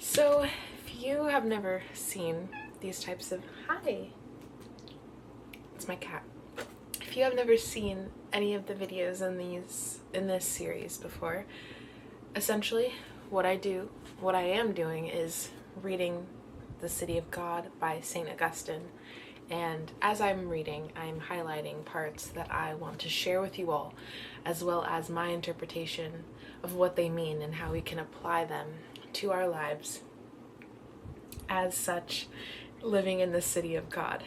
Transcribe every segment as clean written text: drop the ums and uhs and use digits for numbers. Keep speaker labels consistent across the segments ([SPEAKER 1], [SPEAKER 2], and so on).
[SPEAKER 1] So, if you have never seen these types of... Hi! It's my cat. If you have never seen any of the videos in this series before, essentially what I am doing is reading The City of God by St. Augustine. And as I'm reading, I'm highlighting parts that I want to share with you all, as well as my interpretation of what they mean and how we can apply them to our lives as such, living in the city of God.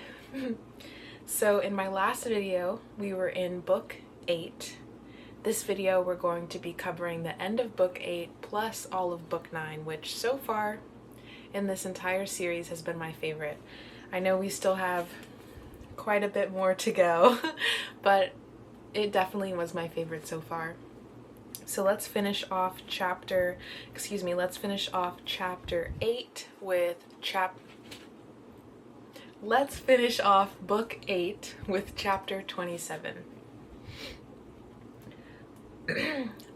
[SPEAKER 1] So in my last video, we were in book 8. This video, we're going to be covering the end of book 8 plus all of book 9, which so far in this entire series has been my favorite. I know we still have quite a bit more to go, but it definitely was my favorite so far. So let's finish off chapter 8 with let's finish off book 8 with chapter 27.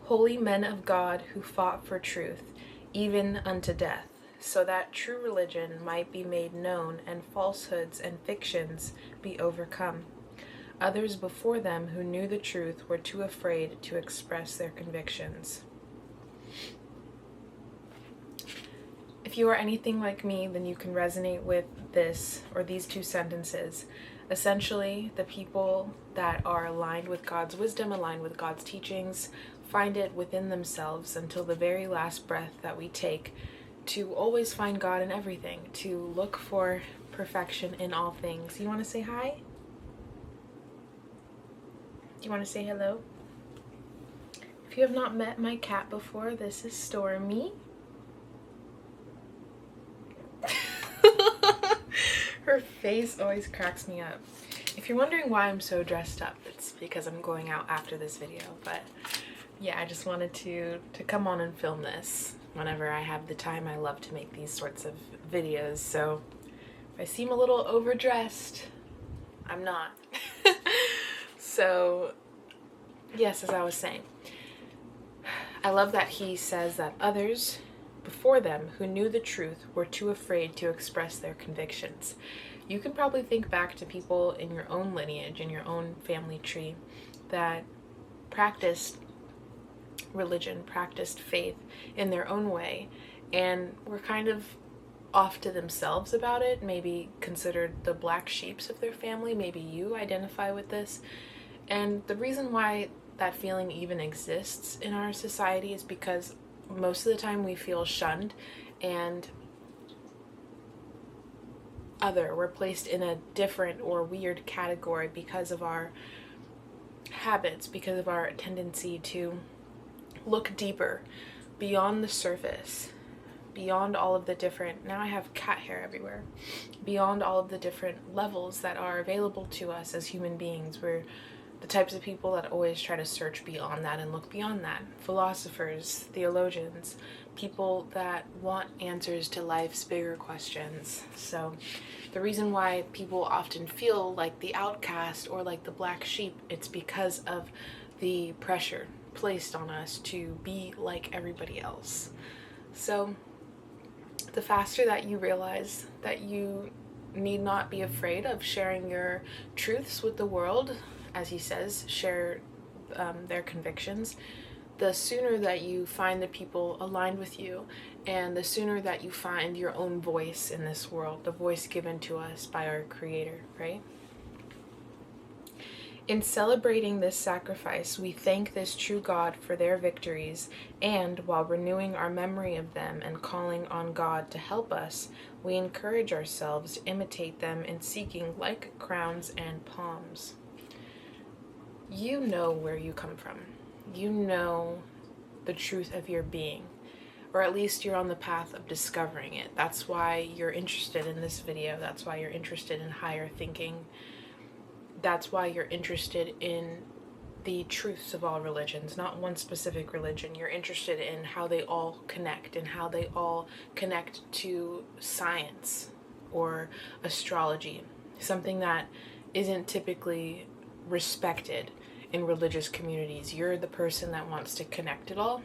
[SPEAKER 1] Holy men of God who fought for truth, even unto death, so that true religion might be made known and falsehoods and fictions be overcome. Others before them who knew the truth were too afraid to express their convictions. If you are anything like me, then you can resonate with this or these two sentences. Essentially, the people that are aligned with God's wisdom, aligned with God's teachings, find it within themselves until the very last breath that we take to always find God in everything, to look for perfection in all things. You want to say hi? Do you want to say hello? If you have not met my cat before, this is Stormy. Her face always cracks me up. If you're wondering why I'm so dressed up, it's because I'm going out after this video. But yeah, I just wanted to come on and film this whenever I have the time. I love to make these sorts of videos, so if I seem a little overdressed, I'm not. So yes, as I was saying, I love that he says that others before them who knew the truth were too afraid to express their convictions. You can probably think back to people in your own lineage, in your own family tree, that practiced religion, practiced faith in their own way, and were kind of off to themselves about it, maybe considered the black sheeps of their family. Maybe you identify with this. And the reason why that feeling even exists in our society is because most of the time we feel shunned and we're placed in a different or weird category because of our habits, because of our tendency to look deeper, beyond the surface, beyond all of the different, now I have cat hair everywhere, beyond all of the different levels that are available to us as human beings. We're the types of people that always try to search beyond that and look beyond that. Philosophers, theologians, people that want answers to life's bigger questions. So the reason why people often feel like the outcast or like the black sheep, it's because of the pressure placed on us to be like everybody else. So the faster that you realize that you need not be afraid of sharing your truths with the world, as he says, share their convictions, the sooner that you find the people aligned with you, and the sooner that you find your own voice in this world, the voice given to us by our Creator, right? In celebrating this sacrifice, we thank this true God for their victories, and while renewing our memory of them and calling on God to help us, we encourage ourselves to imitate them in seeking like crowns and palms. You know where you come from. You know the truth of your being, or at least you're on the path of discovering it. That's why you're interested in this video. That's why you're interested in higher thinking. That's why you're interested in the truths of all religions, not one specific religion. You're interested in how they all connect and how they all connect to science or astrology, something that isn't typically respected in religious communities. You're the person that wants to connect it all,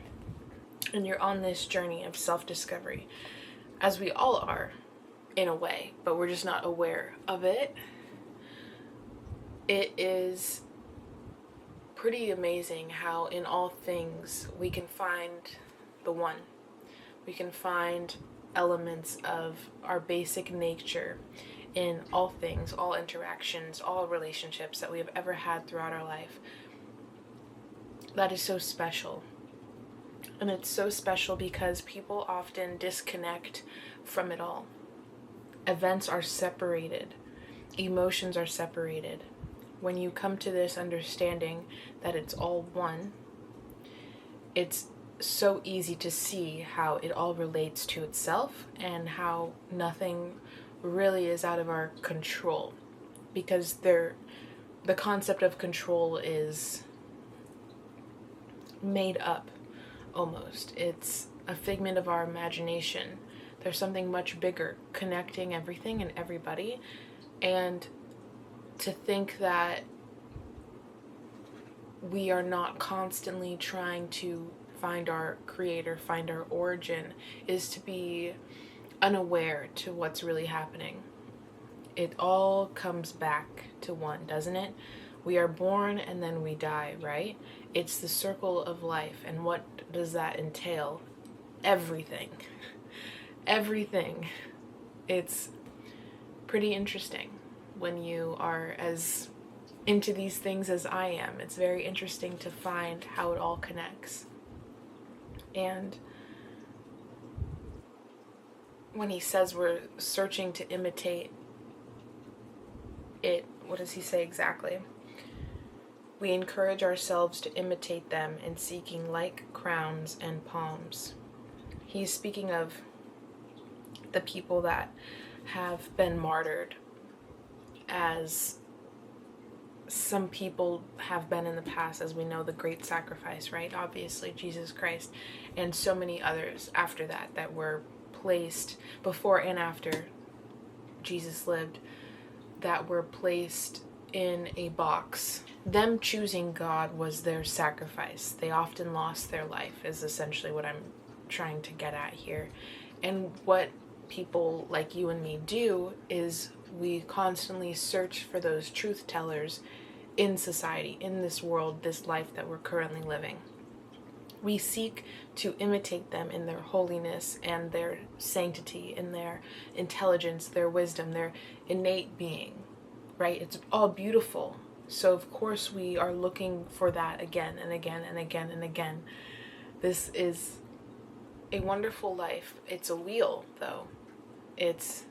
[SPEAKER 1] and you're on this journey of self-discovery. as we all are in a way, but we're just not aware of it. It is pretty amazing how in all things we can find the one. We can find elements of our basic nature in all things, all interactions, all relationships that we have ever had throughout our life. That is so special. And it's so special because people often disconnect from it all. Events are separated. Emotions are separated. When you come to this understanding that it's all one, it's so easy to see how it all relates to itself and how nothing really is out of our control. Because the concept of control is made up almost. It's a figment of our imagination. There's something much bigger connecting everything and everybody. And to think that we are not constantly trying to find our creator, find our origin, is to be unaware to what's really happening. It all comes back to one, doesn't it? We are born and then we die, right? It's the circle of life. And what does that entail? Everything. Everything. It's pretty interesting when you are as into these things as I am. It's very interesting to find how it all connects. And when he says we're searching to imitate it, what does he say exactly? We encourage ourselves to imitate them in seeking like crowns and palms. He's speaking of the people that have been martyred, as some people have been in the past, as we know, the great sacrifice, right? Obviously, Jesus Christ, and so many others after that were placed before and after Jesus lived, that were placed in a box. Them choosing God was their sacrifice. They often lost their life, is essentially what I'm trying to get at here. And what people like you and me do is we constantly search for those truth tellers in society, in this world, this life that we're currently living. We seek to imitate them in their holiness and their sanctity, in their intelligence, their wisdom, their innate being, right? It's all beautiful. So of course we are looking for that again and again and again and again. This is a wonderful life. It's a wheel, though. It's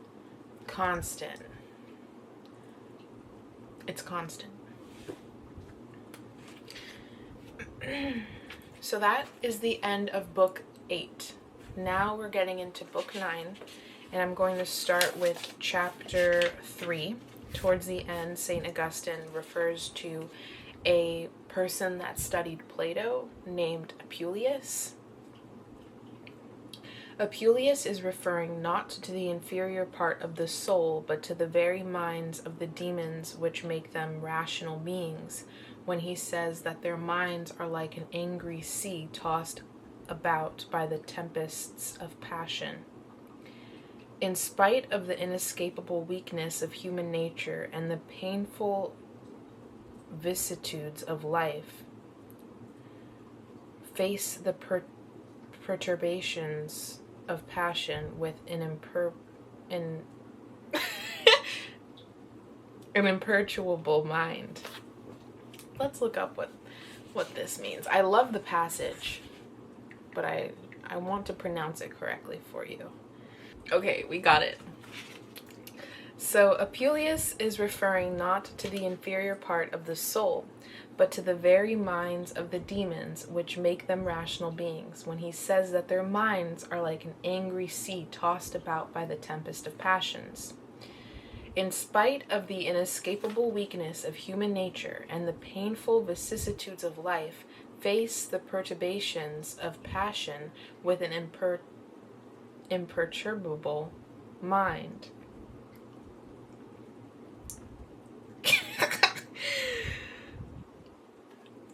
[SPEAKER 1] constant. It's constant. So that is the end of book 8. Now we're getting into book 9, and I'm going to start with chapter 3. Towards the end, St. Augustine refers to a person that studied Plato named Apuleius. Apuleius is referring not to the inferior part of the soul, but to the very minds of the demons which make them rational beings, when he says that their minds are like an angry sea tossed about by the tempests of passion. In spite of the inescapable weakness of human nature and the painful vicissitudes of life, face the perturbations of passion with an imperturbable mind. Let's look up what this means. I love the passage, but I want to pronounce it correctly for you. Okay, we got it. So Apuleius is referring not to the inferior part of the soul, but to the very minds of the demons which make them rational beings, when he says that their minds are like an angry sea tossed about by the tempest of passions. In spite of the inescapable weakness of human nature and the painful vicissitudes of life, face the perturbations of passion with an imperturbable mind.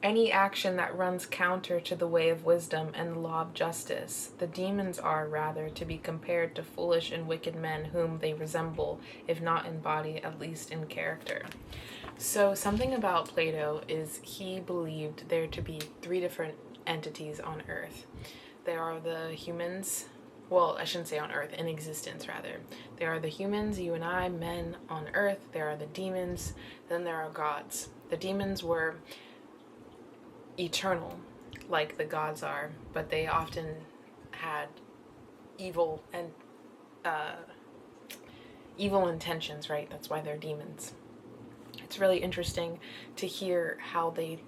[SPEAKER 1] any action that runs counter to the way of wisdom and the law of justice. The demons are, rather, to be compared to foolish and wicked men whom they resemble, if not in body, at least in character. So something about Plato is he believed there to be three different entities on Earth. There are the humans, well, I shouldn't say on Earth, in existence rather. There are the humans, you and I, men on Earth. There are the demons, then there are gods. The demons were eternal, like the gods are, but they often had evil and evil intentions, right? That's why they're demons. It's really interesting to hear how they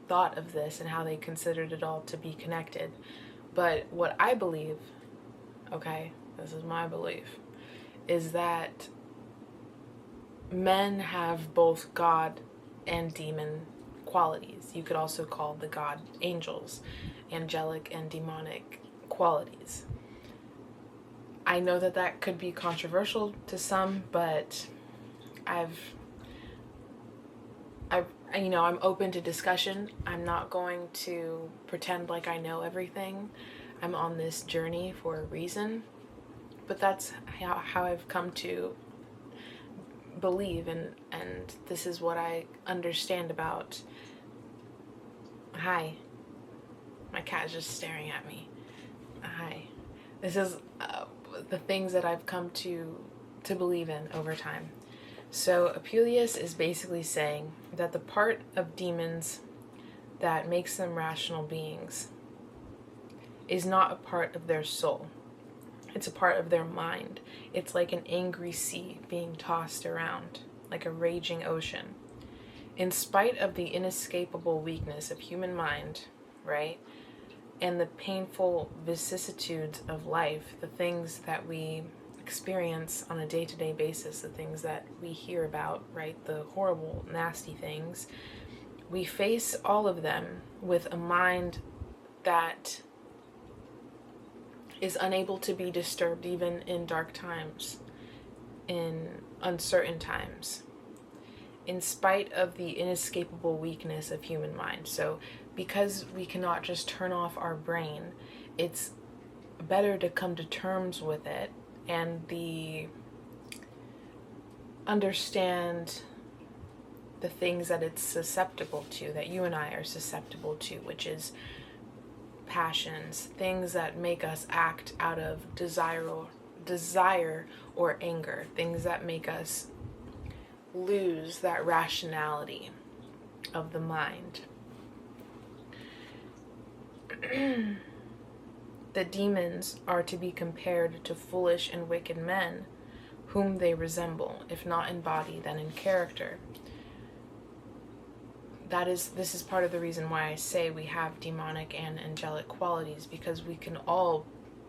[SPEAKER 1] thought of this and how they considered it all to be connected. But what I believe, okay, this is my belief, is that men have both God and demon qualities. You could also call the god angels, angelic and demonic qualities. I know that that could be controversial to some, but I'm open to discussion. I'm not going to pretend like I know everything. I'm on this journey for a reason, but that's how I've come to believe, and this is what I understand about. Hi, my cat is just staring at me. Hi, this is the things that I've come to believe in over time. So Apuleius is basically saying that the part of demons that makes them rational beings is not a part of their soul. It's a part of their mind. It's like an angry sea being tossed around, like a raging ocean. In spite of the inescapable weakness of human mind, right, and the painful vicissitudes of life, the things that we experience on a day-to-day basis, the things that we hear about, right, the horrible, nasty things, we face all of them with a mind that is unable to be disturbed even in dark times, in uncertain times, in spite of the inescapable weakness of human mind. So because we cannot just turn off our brain, it's better to come to terms with it and understand the things that it's susceptible to, that you and I are susceptible to, which is passions, things that make us act out of desire or anger, things that make us lose that rationality of the mind. The demons are to be compared to foolish and wicked men whom they resemble, if not in body, then in character. This is part of the reason why I say we have demonic and angelic qualities, because we can all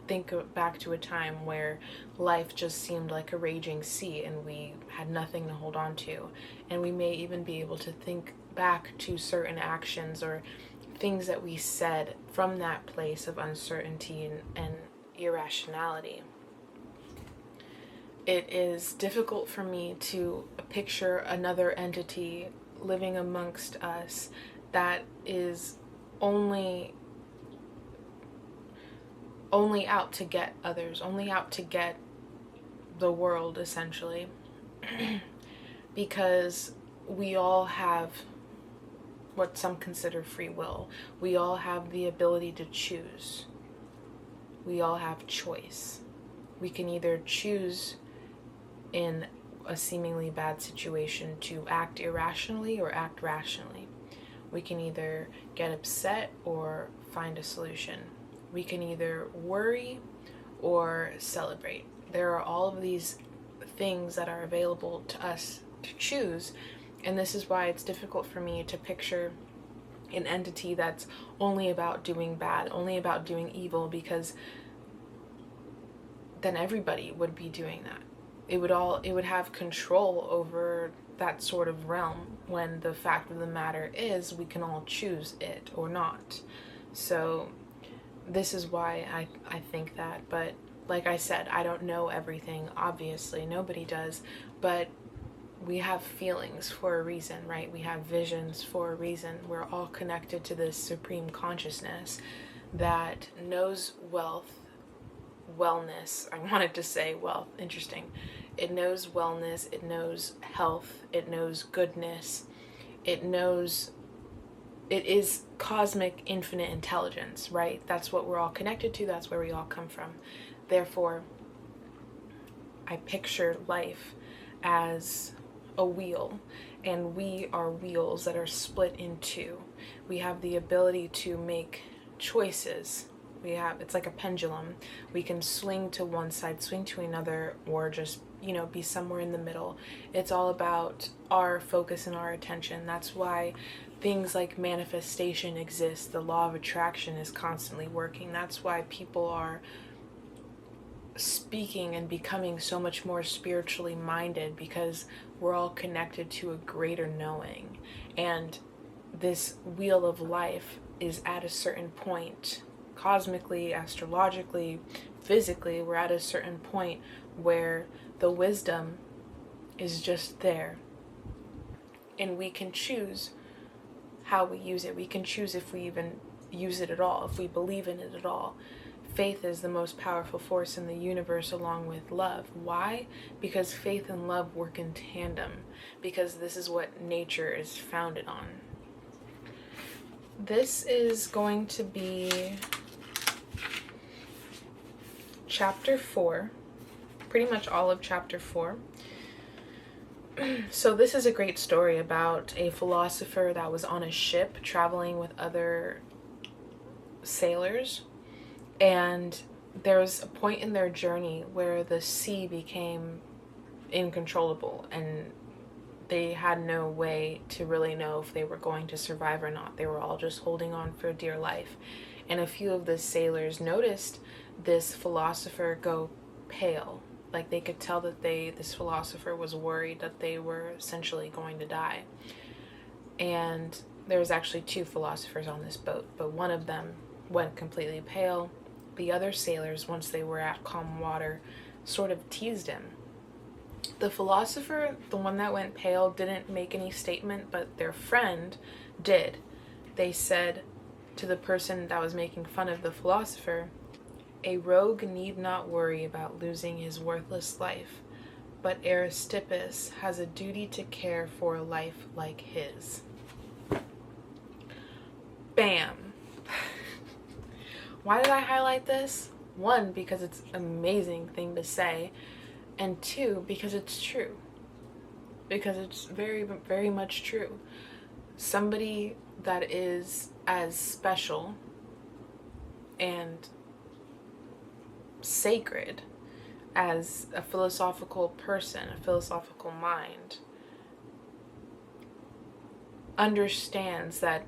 [SPEAKER 1] think back to a time where life just seemed like a raging sea and we had nothing to hold on to. And we may even be able to think back to certain actions or things that we said from that place of uncertainty and irrationality. It is difficult for me to picture another entity living amongst us that is only out to get others, only out to get the world, essentially. Because we all have what some consider free will. We all have the ability to choose. We all have choice. We can either choose in a seemingly bad situation to act irrationally or act rationally. We can either get upset or find a solution. We can either worry or celebrate. There are all of these things that are available to us to choose, and this is why it's difficult for me to picture an entity that's only about doing bad, only about doing evil, because then everybody would be doing that. It would have control over that sort of realm, when the fact of the matter is we can all choose it or not. So this is why I think that. But like I said, I don't know everything, obviously, nobody does, but we have feelings for a reason, right? We have visions for a reason. We're all connected to this supreme consciousness that knows wellness. I wanted to say wealth, interesting. It knows wellness, it knows health, it knows goodness, it knows, it is cosmic infinite intelligence, right? That's what we're all connected to, that's where we all come from. Therefore, I picture life as a wheel, and we are wheels that are split in two. We have the ability to make choices. It's like a pendulum. We can swing to one side, swing to another, or just, be somewhere in the middle. It's all about our focus and our attention. That's why things like manifestation exist. The law of attraction is constantly working. That's why people are speaking and becoming so much more spiritually minded, because we're all connected to a greater knowing. And this wheel of life is at a certain point, cosmically, astrologically, physically, we're at a certain point where the wisdom is just there. And we can choose how we use it. We can choose if we even use it at all, if we believe in it at all. Faith is the most powerful force in the universe, along with love. Why? Because faith and love work in tandem, because this is what nature is founded on. This is going to be chapter 4, pretty much all of chapter 4. So this is a great story about a philosopher that was on a ship traveling with other sailors. And there was a point in their journey where the sea became uncontrollable, and they had no way to really know if they were going to survive or not. They were all just holding on for dear life. And a few of the sailors noticed this philosopher go pale. Like, they could tell that this philosopher was worried that they were essentially going to die. And there was actually 2 philosophers on this boat, but one of them went completely pale. The other sailors, once they were at calm water, sort of teased him. The philosopher, the one that went pale, didn't make any statement, but their friend did. They said to the person that was making fun of the philosopher, "A rogue need not worry about losing his worthless life, but Aristippus has a duty to care for a life like his." Bam! Why did I highlight this? 1, because it's an amazing thing to say, and 2, because it's true. Because it's very, very much true. Somebody that is as special and sacred as a philosophical person, a philosophical mind, understands that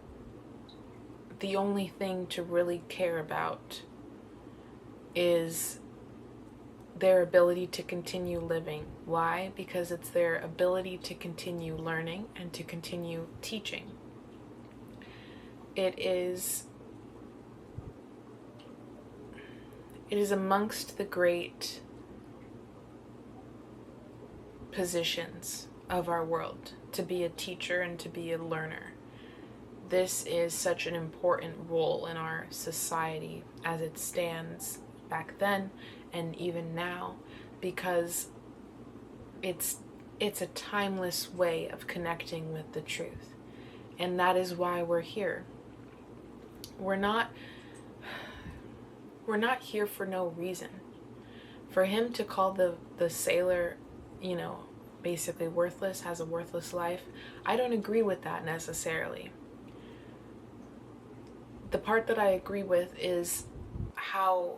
[SPEAKER 1] the only thing to really care about is their ability to continue living. Why? Because it's their ability to continue learning and to continue teaching. It is amongst the great positions of our world to be a teacher and to be a learner. This is such an important role in our society as it stands back then and even now, because it's a timeless way of connecting with the truth. And that is why we're here. We're not here for no reason. For him to call the sailor, basically worthless, has a worthless life, I don't agree with that necessarily. The part that I agree with is how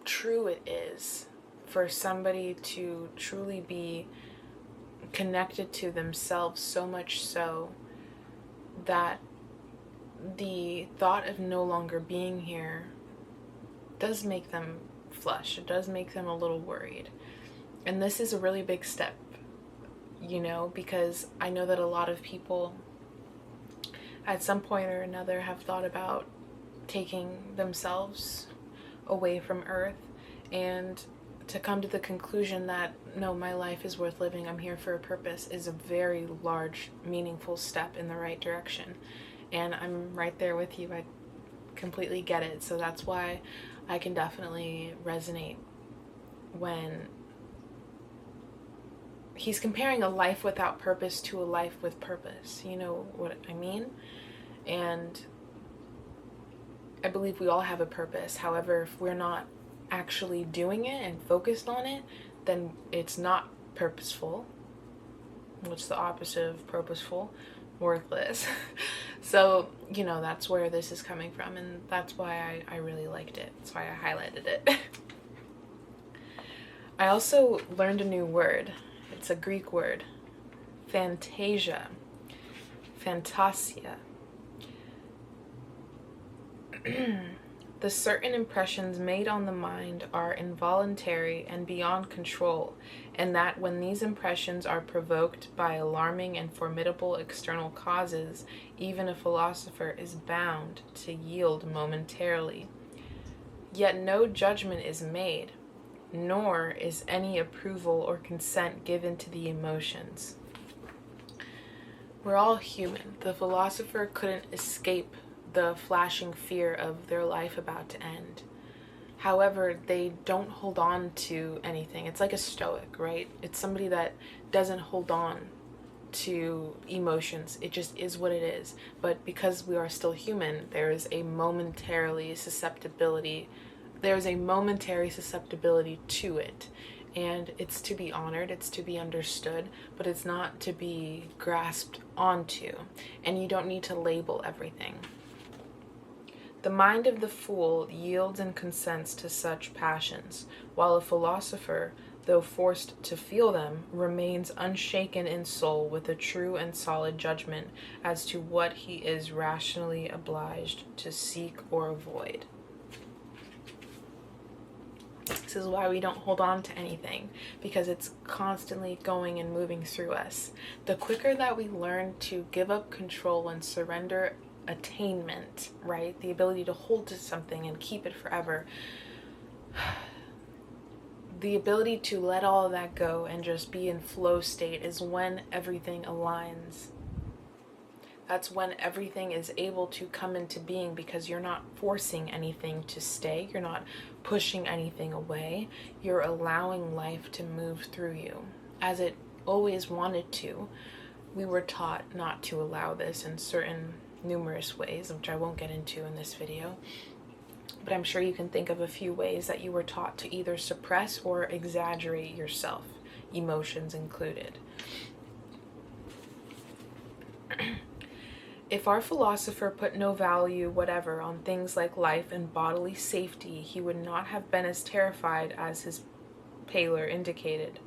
[SPEAKER 1] true it is for somebody to truly be connected to themselves, so much so that the thought of no longer being here does make them flush. It does make them a little worried. And this is a really big step, because I know that a lot of people at some point or another have thought about taking themselves away from Earth, and to come to the conclusion that, no, my life is worth living, I'm here for a purpose, is a very large, meaningful step in the right direction. And I'm right there with you. I completely get it. So that's why I can definitely resonate when he's comparing a life without purpose to a life with purpose. You know what I mean? And I believe we all have a purpose. However, if we're not actually doing it and focused on it, then it's not purposeful. What's the opposite of purposeful? Worthless. So, you know, that's where this is coming from, and that's why I really liked it. That's why I highlighted it. I also learned a new word. It's a Greek word. Fantasia. Fantasia. The certain impressions made on the mind are involuntary and beyond control, and that when these impressions are provoked by alarming and formidable external causes, even a philosopher is bound to yield momentarily. Yet no judgment is made, nor is any approval or consent given to the emotions. We're all human. The philosopher couldn't escape the flashing fear of their life about to end. However, they don't hold on to anything. It's like a stoic, right? It's somebody that doesn't hold on to emotions. It just is what it is. But because we are still human, there is a momentary susceptibility to it. And it's to be honored, it's to be understood, but it's not to be grasped onto. And you don't need to label everything. The mind of the fool yields and consents to such passions, while a philosopher, though forced to feel them, remains unshaken in soul with a true and solid judgment as to what he is rationally obliged to seek or avoid. This is why we don't hold on to anything, because it's constantly going and moving through us. The quicker that we learn to give up control and surrender attainment, right? The ability to hold to something and keep it forever. The ability to let all of that go and just be in flow state is when everything aligns. That's when everything is able to come into being, because you're not forcing anything to stay. You're not pushing anything away. You're allowing life to move through you as it always wanted to. We were taught not to allow this in certain numerous ways, which I won't get into in this video, but I'm sure you can think of a few ways that you were taught to either suppress or exaggerate yourself, emotions included. If our philosopher put no value whatever on things like life and bodily safety, he would not have been as terrified as his paler indicated.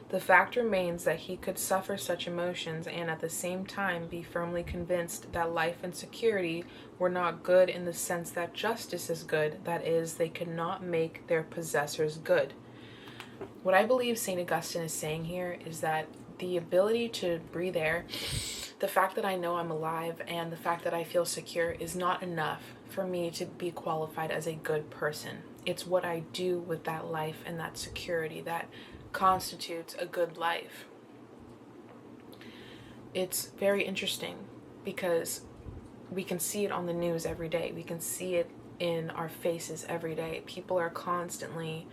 [SPEAKER 1] The fact remains that he could suffer such emotions and at the same time be firmly convinced that life and security were not good in the sense that justice is good, that is, they could not make their possessors good. What I believe St. Augustine is saying here is that the ability to breathe air, the fact that I know I'm alive, and the fact that I feel secure is not enough for me to be qualified as a good person. It's what I do with that life and that security that constitutes a good life. It's very interesting because we can see it on the news every day. We can see it in our faces every day. People are constantly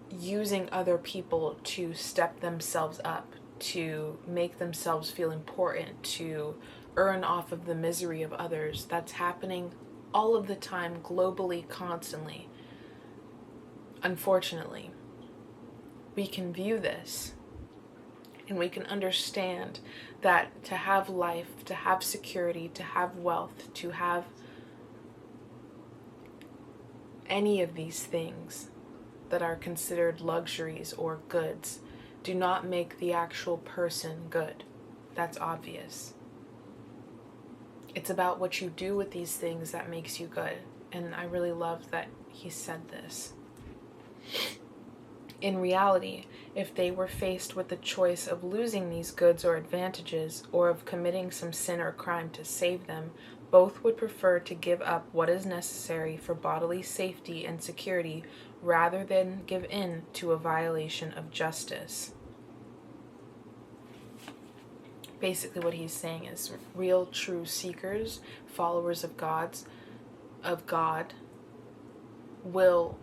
[SPEAKER 1] using other people to step themselves up, to make themselves feel important, to earn off of the misery of others. That's happening all of the time, globally, constantly. Unfortunately, we can view this and we can understand that to have life, to have security, to have wealth, to have any of these things that are considered luxuries or goods do not make the actual person good. That's obvious. It's about what you do with these things that makes you good. And I really love that he said this. In reality, if they were faced with the choice of losing these goods or advantages, or of committing some sin or crime to save them, Both would prefer to give up what is necessary for bodily safety and security rather than give in to a violation of justice. Basically what he's saying is real true seekers, followers of God, will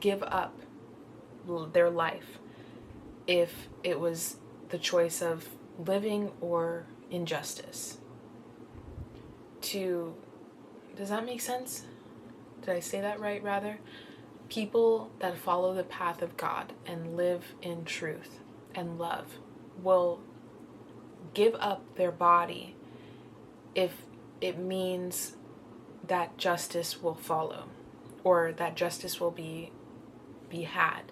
[SPEAKER 1] give up their life if it was the choice of living or injustice. Does that make sense? Did I say that right, rather? People that follow the path of God and live in truth and love will give up their body if it means that justice will follow or that justice will be had.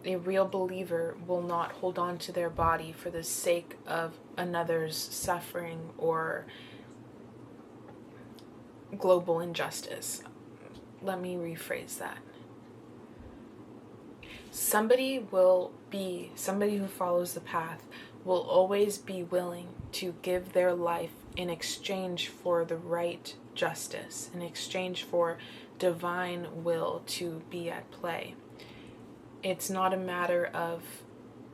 [SPEAKER 1] A real believer will not hold on to their body for the sake of another's suffering or global injustice. Let me rephrase that. Somebody who follows the path will always be willing to give their life in exchange for the right justice, in exchange for divine will to be at play. It's not a matter of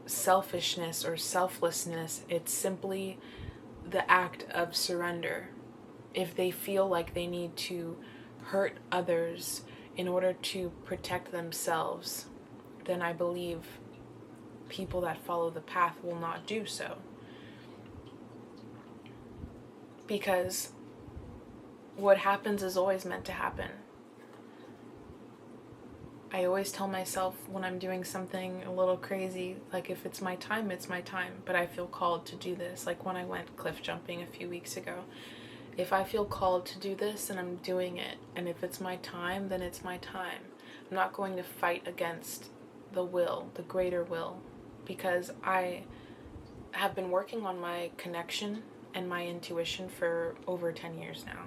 [SPEAKER 1] selfishness or selflessness. It's simply the act of surrender. If they feel like they need to hurt others in order to protect themselves, then I believe people that follow the path will not do so. Because what happens is always meant to happen. I always tell myself when I'm doing something a little crazy, like if it's my time, it's my time, but I feel called to do this. Like when I went cliff jumping a few weeks ago. If I feel called to do this, then I'm doing it. And if it's my time, then it's my time. I'm not going to fight against the will, the greater will, because I have been working on my connection and my intuition for over 10 years now.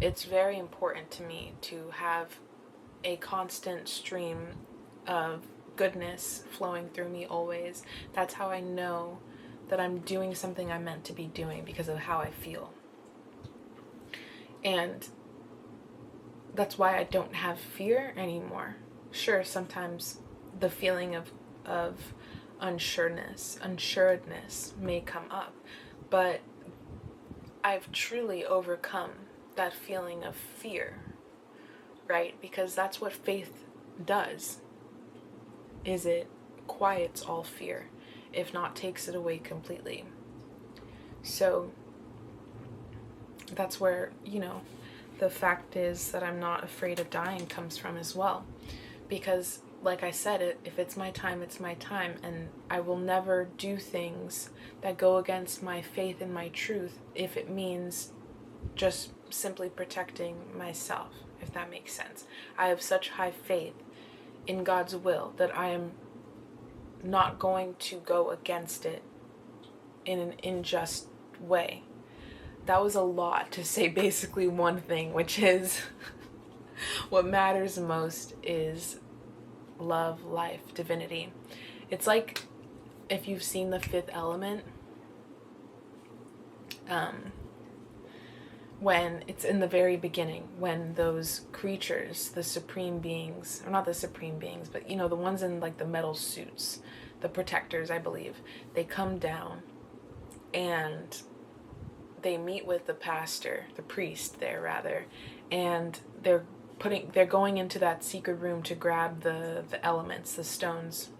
[SPEAKER 1] It's very important to me to have a constant stream of goodness flowing through me always. That's how I know that I'm doing something I'm meant to be doing, because of how I feel. And that's why I don't have fear anymore. Sure, sometimes the feeling of unsuredness may come up, but I've truly overcome that feeling of fear, right? Because that's what faith does, is it quiets all fear, if not takes it away completely. So that's where, the fact is that I'm not afraid of dying comes from as well. Because, like I said, if it's my time, it's my time. And I will never do things that go against my faith and my truth if it means just simply protecting myself, if that makes sense. I have such high faith in God's will that I am not going to go against it in an unjust way. That was a lot to say basically one thing, which is what matters most is love, life, divinity. It's like if you've seen The Fifth Element, when it's in the very beginning, when those creatures, the supreme beings, or not the supreme beings, but the ones in like the metal suits, the protectors, I believe, they come down and they meet with the priest there rather, and they're going into that secret room to grab the elements, the stones.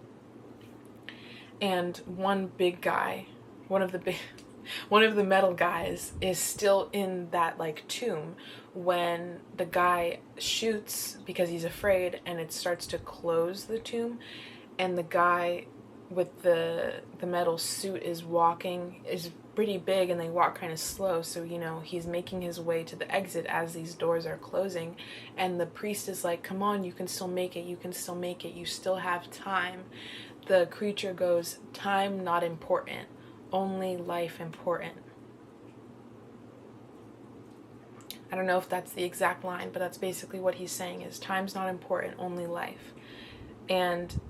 [SPEAKER 1] And one big guy, one of the metal guys is still in that like tomb when the guy shoots because he's afraid, and it starts to close the tomb, and the guy with the metal suit is pretty big, and they walk kind of slow, so he's making his way to the exit as these doors are closing, and the priest is like, come on, you can still make it, you still have time. The creature goes, time not important, only life important. I don't know if that's the exact line, but that's basically what he's saying, is time's not important, only life. And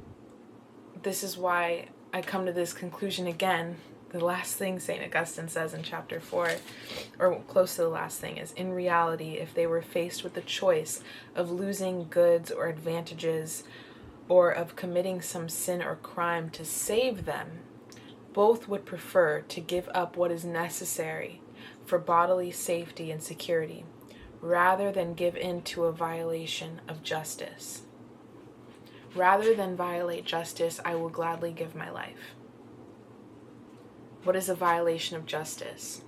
[SPEAKER 1] this is why I come to this conclusion again, the last thing St. Augustine says in chapter 4, or close to the last thing, is, in reality, if they were faced with the choice of losing goods or advantages, or of committing some sin or crime to save them, both would prefer to give up what is necessary for bodily safety and security, rather than give in to a violation of justice. Rather than violate justice, I will gladly give my life. What is a violation of justice?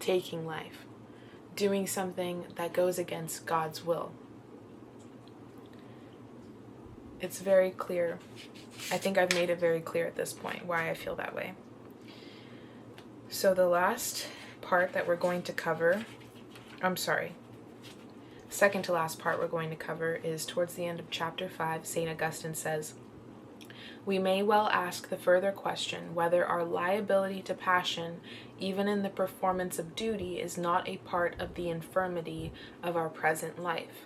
[SPEAKER 1] Taking life. Doing something that goes against God's will. It's very clear. I think I've made it very clear at this point why I feel that way. So the last part that we're going to cover, second to last part we're going to cover is towards the end of chapter 5. St. Augustine says, "We may well ask the further question whether our liability to passion, even in the performance of duty, is not a part of the infirmity of our present life.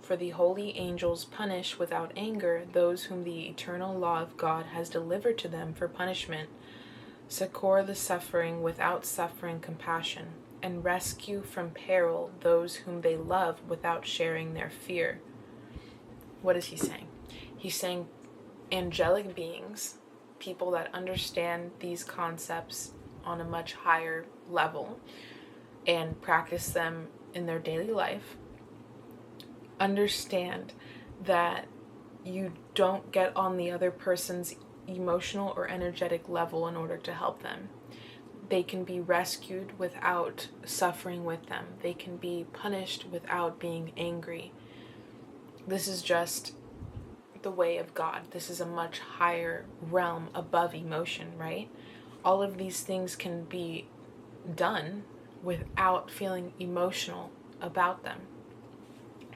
[SPEAKER 1] For the holy angels punish without anger those whom the eternal law of God has delivered to them for punishment, succor the suffering without suffering compassion, and rescue from peril those whom they love without sharing their fear." What is he saying? He's saying angelic beings, people that understand these concepts on a much higher level and practice them in their daily life, understand that you don't get on the other person's emotional or energetic level in order to help them. They can be rescued without suffering with them. They can be punished without being angry. This is just the way of God. This is a much higher realm above emotion, right? All of these things can be done without feeling emotional about them.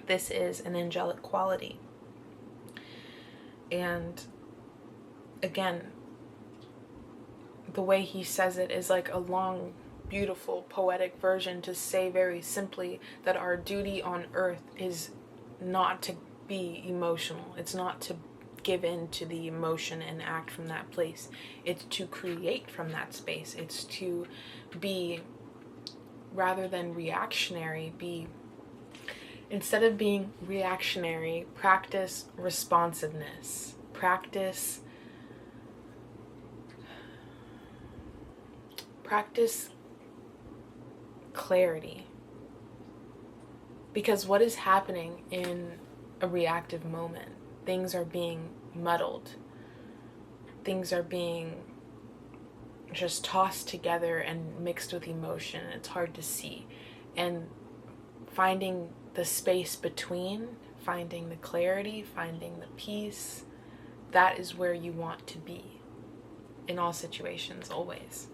[SPEAKER 1] This is an angelic quality. And again, the way he says it is like a long, beautiful, poetic version to say very simply that our duty on earth is not to be emotional. It's not to give in to the emotion and act from that place. It's to create from that space. It's to be, rather than reactionary, instead of being reactionary, practice responsiveness. Practice clarity. Because what is happening in a reactive moment? Things are being muddled. Things are being just tossed together and mixed with emotion. It's hard to see. And finding the space between, finding the clarity, finding the peace, that is where you want to be in all situations, always.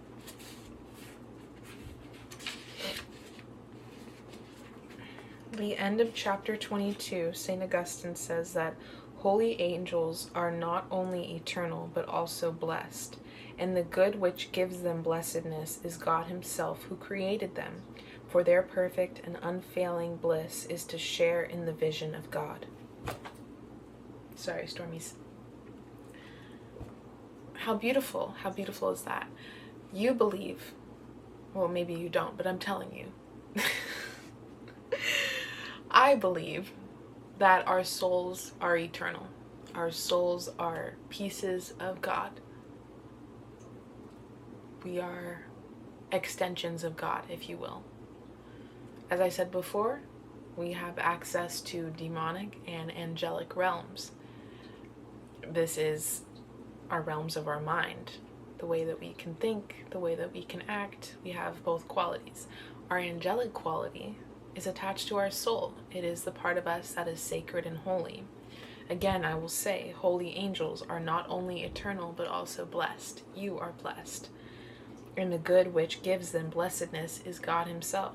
[SPEAKER 1] The end of chapter 22, St. Augustine says that holy angels are not only eternal but also blessed, and the good which gives them blessedness is God himself who created them, for their perfect and unfailing bliss is to share in the vision of God. Sorry, Stormies. How beautiful is that? You believe, well, maybe you don't, but I'm telling you. I believe that our souls are eternal. Our souls are pieces of God. We are extensions of God, if you will. As I said before, we have access to demonic and angelic realms. This is our realms of our mind, the way that we can think, the way that we can act. We have both qualities. Our angelic quality is attached to our soul. It is the part of us that is sacred and holy. Again, I will say, holy angels are not only eternal, but also blessed. You are blessed. And the good which gives them blessedness is God himself,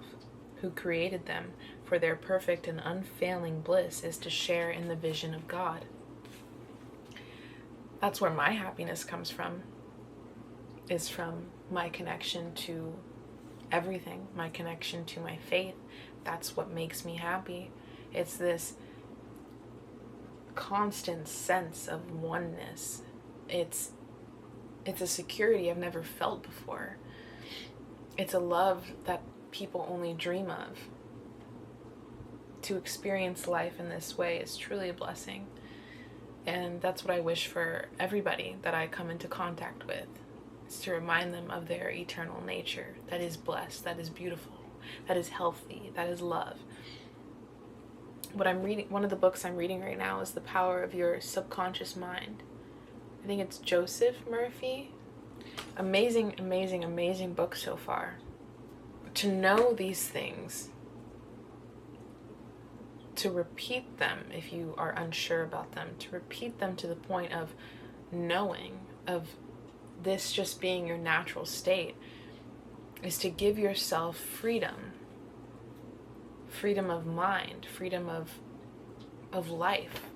[SPEAKER 1] who created them, for their perfect and unfailing bliss is to share in the vision of God. That's where my happiness comes from, is from my connection to everything, my connection to my faith. That's what makes me happy. It's this constant sense of oneness. It's It's a security I've never felt before. It's a love that people only dream of. To experience life in this way is truly a blessing. And that's what I wish for everybody that I come into contact with, is to remind them of their eternal nature that is blessed, that is beautiful, that is healthy, that is love. What I'm reading, one of the books I'm reading right now is The Power of Your Subconscious Mind. I think it's Joseph Murphy. Amazing, amazing, amazing book so far. To know these things, to repeat them if you are unsure about them, to repeat them to the point of knowing, of this just being your natural state, is to give yourself freedom. Freedom of mind, freedom of life.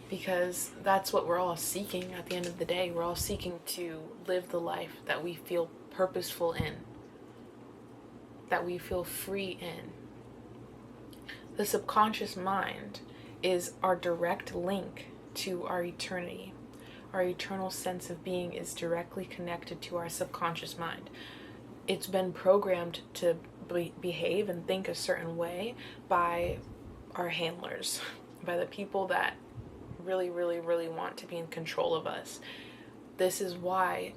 [SPEAKER 1] Because that's what we're all seeking at the end of the day. We're all seeking to live the life that we feel purposeful in, that we feel free in. The subconscious mind is our direct link to our eternity. Our eternal sense of being is directly connected to our subconscious mind. It's been programmed to behave and think a certain way by our handlers, by the people that really, really, really want to be in control of us. This is why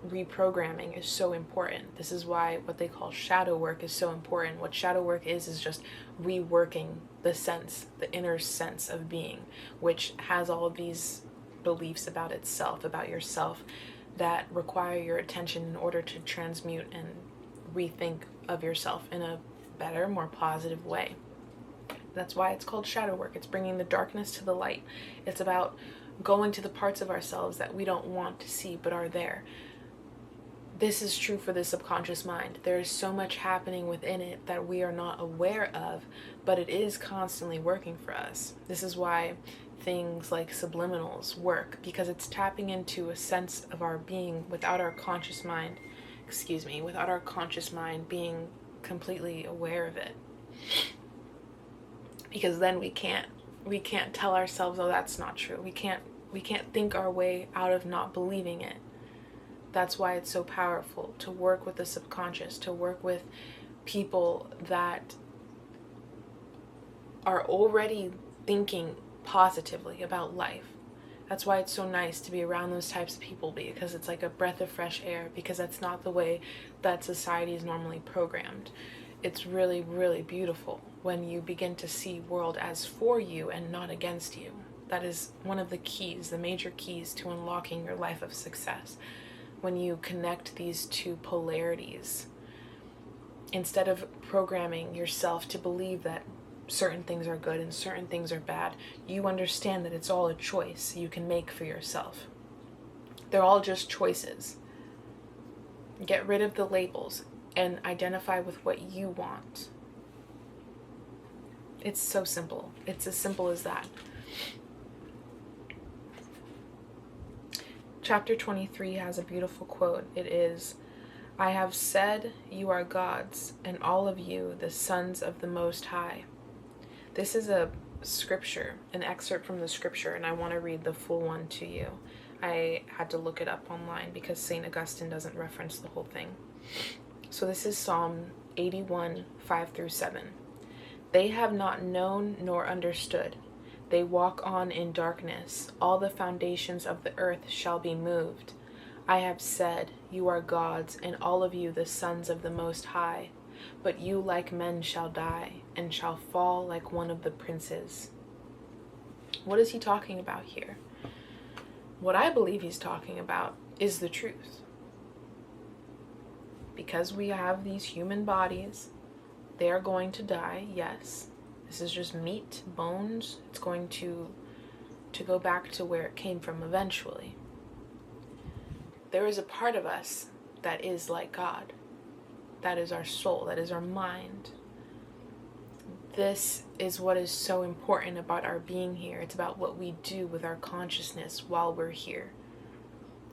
[SPEAKER 1] reprogramming is so important. This is why what they call shadow work is so important. What shadow work is just reworking the sense, the inner sense of being, which has all of these beliefs about itself, about yourself, that require your attention in order to transmute and rethink of yourself in a better, more positive way. That's why it's called shadow work. It's bringing the darkness to the light. It's about going to the parts of ourselves that we don't want to see but are there. This is true for the subconscious mind. There is so much happening within it that we are not aware of, but it is constantly working for us. This is why things like subliminals work, because it's tapping into a sense of our being without our conscious mind, without our conscious mind being completely aware of it. Because then we can't tell ourselves, oh, that's not true. We can't think our way out of not believing it. That's why it's so powerful to work with the subconscious, to work with people that are already thinking positively about life. That's why it's so nice to be around those types of people, because it's like a breath of fresh air, because that's not the way that society is normally programmed. It's really, really beautiful when you begin to see world as for you and not against you. That is one of the keys, the major keys to unlocking your life of success. When you connect these two polarities, instead of programming yourself to believe that certain things are good and certain things are bad, you understand that it's all a choice you can make for yourself. They're all just choices. Get rid of the labels and identify with what you want. It's so simple. It's as simple as that. Chapter 23 has a beautiful quote. It is, "I have said you are gods, and all of you the sons of the Most High." This is a scripture, an excerpt from the scripture, and I want to read the full one to you. I had to look it up online because St. Augustine doesn't reference the whole thing. So this is Psalm 81, 5 through 7. "They have not known nor understood. They walk on in darkness. All the foundations of the earth shall be moved. I have said, you are gods, and all of you the sons of the Most High. But you like men shall die, and shall fall like one of the princes." What is he talking about here? What I believe he's talking about is the truth. Because we have these human bodies, they are going to die, yes. This is just meat, bones. It's going to go back to where it came from eventually. There is a part of us that is like God. That is our soul. That is our mind. This is what is so important about our being here. It's about what we do with our consciousness while we're here.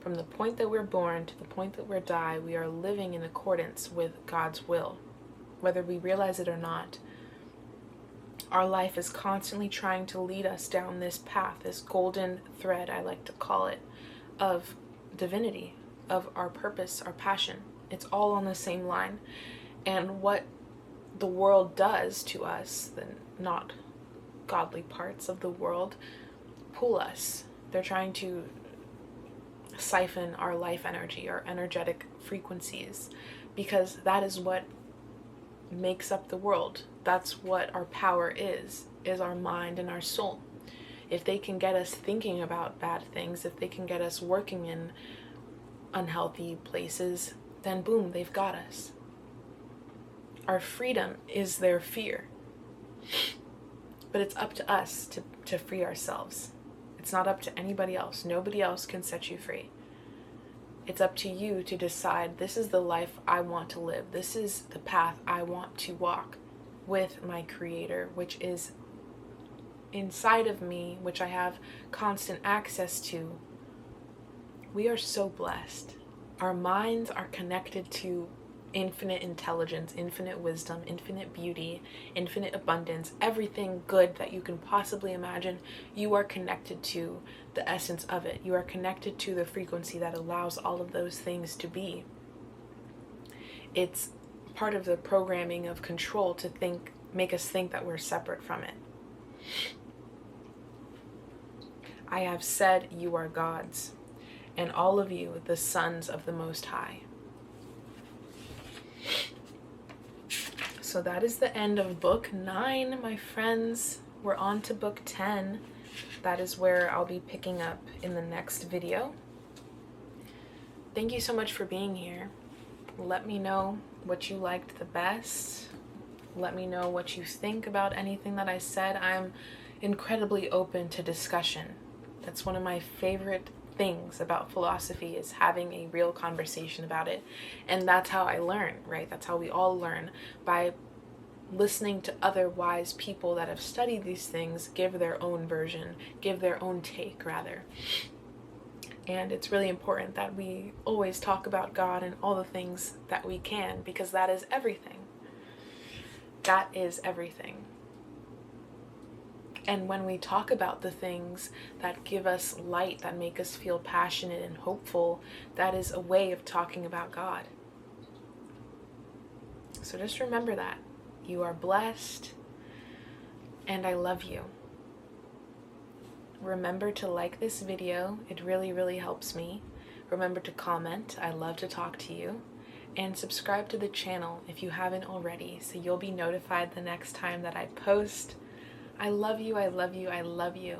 [SPEAKER 1] From the point that we're born to the point that we die, we are living in accordance with God's will. Whether we realize it or not, our life is constantly trying to lead us down this path, this golden thread, I like to call it, of divinity, of our purpose, our passion. It's all on the same line. And what the world does to us, the not godly parts of the world, pull us. They're trying to siphon our life energy, our energetic frequencies, because that is what makes up the world. That's what our power is our mind and our soul. If they can get us thinking about bad things, if they can get us working in unhealthy places, then boom, they've got us. Our freedom is their fear. But it's up to us to free ourselves. It's not up to anybody else. Nobody else can set you free. It's up to you to decide, this is the life I want to live. This is the path I want to walk with my Creator, which is inside of me, which I have constant access to. We are so blessed. Our minds are connected to infinite intelligence, infinite wisdom, infinite beauty, infinite abundance, everything good that you can possibly imagine. You are connected to the essence of it. You are connected to the frequency that allows all of those things to be. It's part of the programming of control to make us think that we're separate from it. I have said you are gods, and all of you the sons of the Most High. So that is the end of book 9, my friends. We're on to book 10. That is where I'll be picking up in the next video. Thank you so much for being here. Let me know what you liked the best. Let me know what you think about anything that I said. I'm incredibly open to discussion. That's one of my favorite things about philosophy, is having a real conversation about it. And that's how I learn, right? That's how we all learn, by listening to other wise people that have studied these things give their own version, give their own take rather. And it's really important that we always talk about God and all the things that we can, because that is everything. That is everything. And when we talk about the things that give us light, that make us feel passionate and hopeful, that is a way of talking about God. So just remember that. You are blessed, and I love you. Remember to like this video. It really, really helps me. Remember to comment. I love to talk to you. And subscribe to the channel if you haven't already, so you'll be notified the next time that I post. I love you, I love you, I love you.